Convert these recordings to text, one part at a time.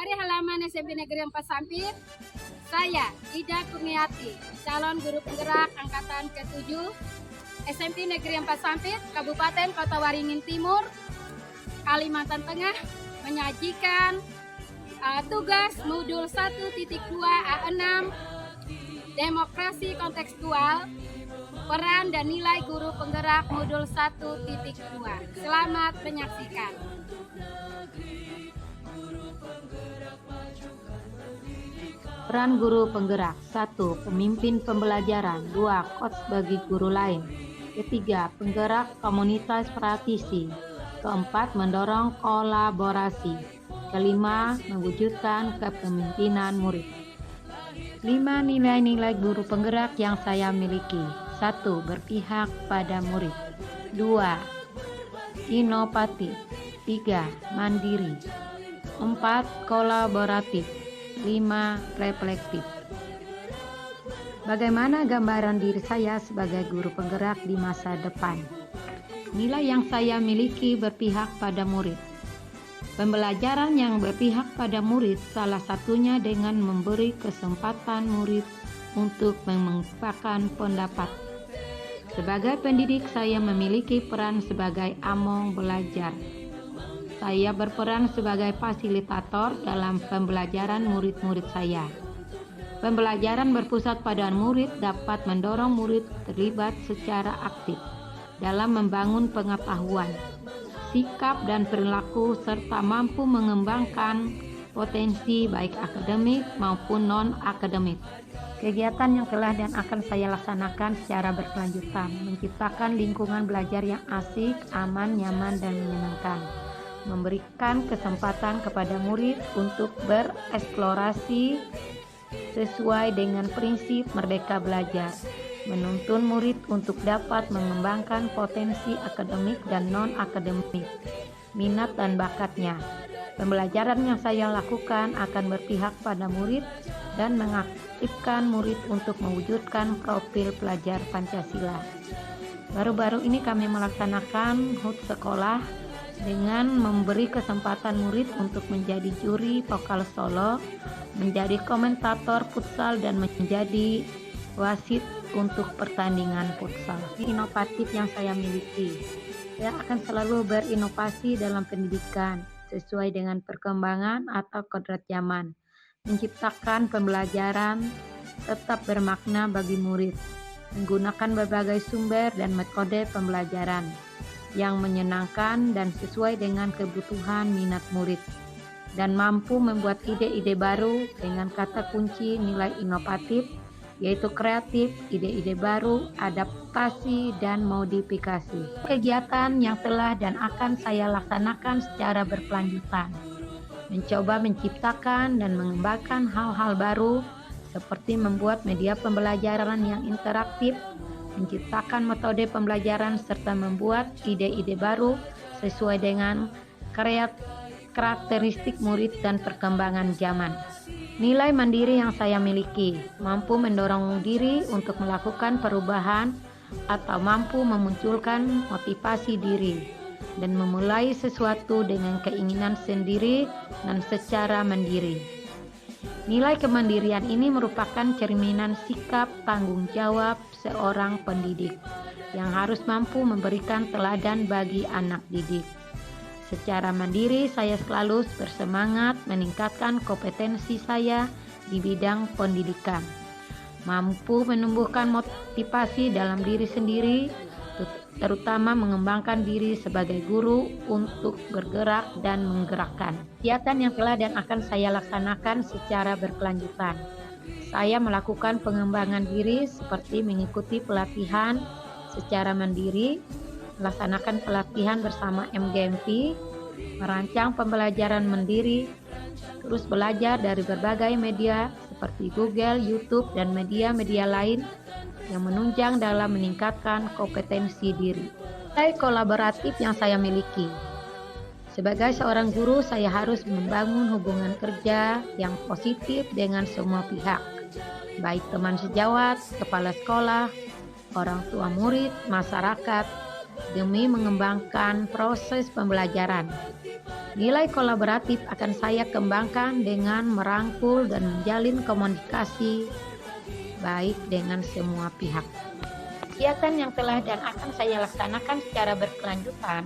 Dari halaman SMP Negeri 4 Sampit, saya Ida Kurniati, calon guru penggerak angkatan ke-7 SMP Negeri 4 Sampit, Kabupaten Kota Waringin Timur, Kalimantan Tengah, menyajikan tugas modul 1.2 A6 Demokrasi Kontekstual, peran dan nilai guru penggerak modul 1.2. Selamat menyaksikan. Peran guru penggerak: 1. Pemimpin pembelajaran. 2. Coach bagi guru lain. 3. Penggerak komunitas praktisi. 4. Mendorong kolaborasi. 5. Mewujudkan kepemimpinan murid. 5 nilai-nilai guru penggerak yang saya miliki. 1. Berpihak pada murid. 2. Inovatif. 3. Mandiri. 4. Kolaboratif. 5. Reflektif. Bagaimana gambaran diri saya sebagai guru penggerak di masa depan? Nilai yang saya miliki: berpihak pada murid. Pembelajaran yang berpihak pada murid salah satunya dengan memberi kesempatan murid untuk mengungkapkan pendapat. Sebagai pendidik, saya memiliki peran sebagai among belajar. Saya berperan sebagai fasilitator dalam pembelajaran murid-murid saya. Pembelajaran berpusat pada murid dapat mendorong murid terlibat secara aktif dalam membangun pengetahuan, sikap dan perilaku, serta mampu mengembangkan potensi baik akademik maupun non-akademik. Kegiatan yang telah dan akan saya laksanakan secara berkelanjutan menciptakan lingkungan belajar yang asik, aman, nyaman, dan menyenangkan. Memberikan kesempatan kepada murid untuk bereksplorasi sesuai dengan prinsip merdeka belajar, menuntun murid untuk dapat mengembangkan potensi akademik dan non-akademik, minat dan bakatnya. Pembelajaran yang saya lakukan akan berpihak pada murid dan mengaktifkan murid untuk mewujudkan profil pelajar Pancasila. Baru-baru ini kami melaksanakan HUT sekolah dengan memberi kesempatan murid untuk menjadi juri vokal solo, menjadi komentator futsal, dan menjadi wasit untuk pertandingan futsal. Inovatif yang saya miliki: saya akan selalu berinovasi dalam pendidikan sesuai dengan perkembangan atau kodrat zaman, menciptakan pembelajaran tetap bermakna bagi murid, menggunakan berbagai sumber dan metode pembelajaran yang menyenangkan dan sesuai dengan kebutuhan minat murid, dan mampu membuat ide-ide baru dengan kata kunci nilai inovatif, yaitu kreatif, ide-ide baru, adaptasi, dan modifikasi. Kegiatan yang telah dan akan saya laksanakan secara berkelanjutan, mencoba menciptakan dan mengembangkan hal-hal baru seperti membuat media pembelajaran yang interaktif, menciptakan metode pembelajaran, serta membuat ide-ide baru sesuai dengan karakteristik murid dan perkembangan zaman. Nilai mandiri yang saya miliki: mampu mendorong diri untuk melakukan perubahan atau mampu memunculkan motivasi diri dan memulai sesuatu dengan keinginan sendiri dan secara mandiri. Nilai kemandirian ini merupakan cerminan sikap tanggung jawab seorang pendidik yang harus mampu memberikan teladan bagi anak didik. Secara mandiri, saya selalu bersemangat meningkatkan kompetensi saya di bidang pendidikan, mampu menumbuhkan motivasi dalam diri sendiri, terutama mengembangkan diri sebagai guru untuk bergerak dan menggerakkan. Kegiatan yang telah dan akan saya laksanakan secara berkelanjutan: saya melakukan pengembangan diri seperti mengikuti pelatihan secara mandiri, melaksanakan pelatihan bersama MGMP, merancang pembelajaran mandiri, terus belajar dari berbagai media seperti Google, YouTube, dan media-media lain yang menunjang dalam meningkatkan kompetensi diri. Nilai kolaboratif yang saya miliki: sebagai seorang guru, saya harus membangun hubungan kerja yang positif dengan semua pihak, baik teman sejawat, kepala sekolah, orang tua murid, masyarakat, demi mengembangkan proses pembelajaran. Nilai kolaboratif akan saya kembangkan dengan merangkul dan menjalin komunikasi baik dengan semua pihak. Kegiatan yang telah dan akan saya laksanakan secara berkelanjutan,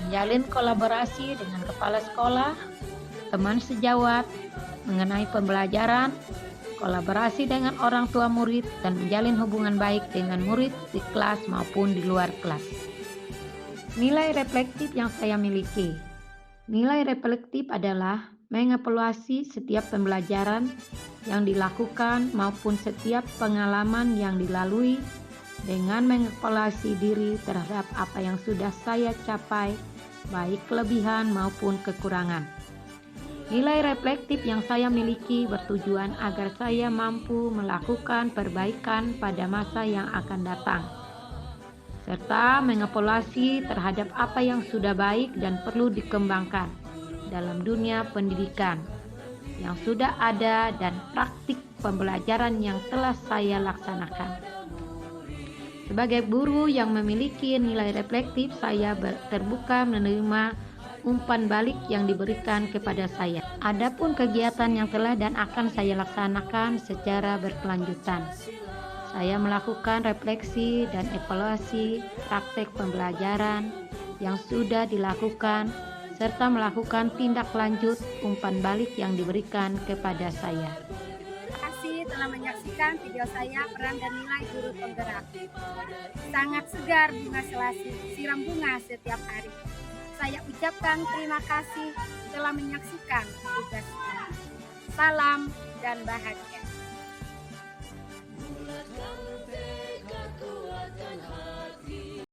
menjalin kolaborasi dengan kepala sekolah, teman sejawat, mengenai pembelajaran, kolaborasi dengan orang tua murid, dan menjalin hubungan baik dengan murid di kelas maupun di luar kelas. Nilai reflektif yang saya miliki. Nilai reflektif adalah mengevaluasi setiap pembelajaran yang dilakukan maupun setiap pengalaman yang dilalui dengan mengevaluasi diri terhadap apa yang sudah saya capai, baik kelebihan maupun kekurangan. Nilai reflektif yang saya miliki bertujuan agar saya mampu melakukan perbaikan pada masa yang akan datang, serta mengevaluasi terhadap apa yang sudah baik dan perlu dikembangkan dalam dunia pendidikan yang sudah ada dan praktik pembelajaran yang telah saya laksanakan. Sebagai guru yang memiliki nilai reflektif, saya terbuka menerima umpan balik yang diberikan kepada saya. Adapun kegiatan yang telah dan akan saya laksanakan secara berkelanjutan, saya melakukan refleksi dan evaluasi praktek pembelajaran yang sudah dilakukan, serta melakukan tindak lanjut umpan balik yang diberikan kepada saya. Terima kasih telah menyaksikan video saya Peran dan Nilai Guru Penggerak. Sangat segar bunga selasi, siram bunga setiap hari. Saya ucapkan terima kasih telah menyaksikan tugas ini. Salam dan bahagia.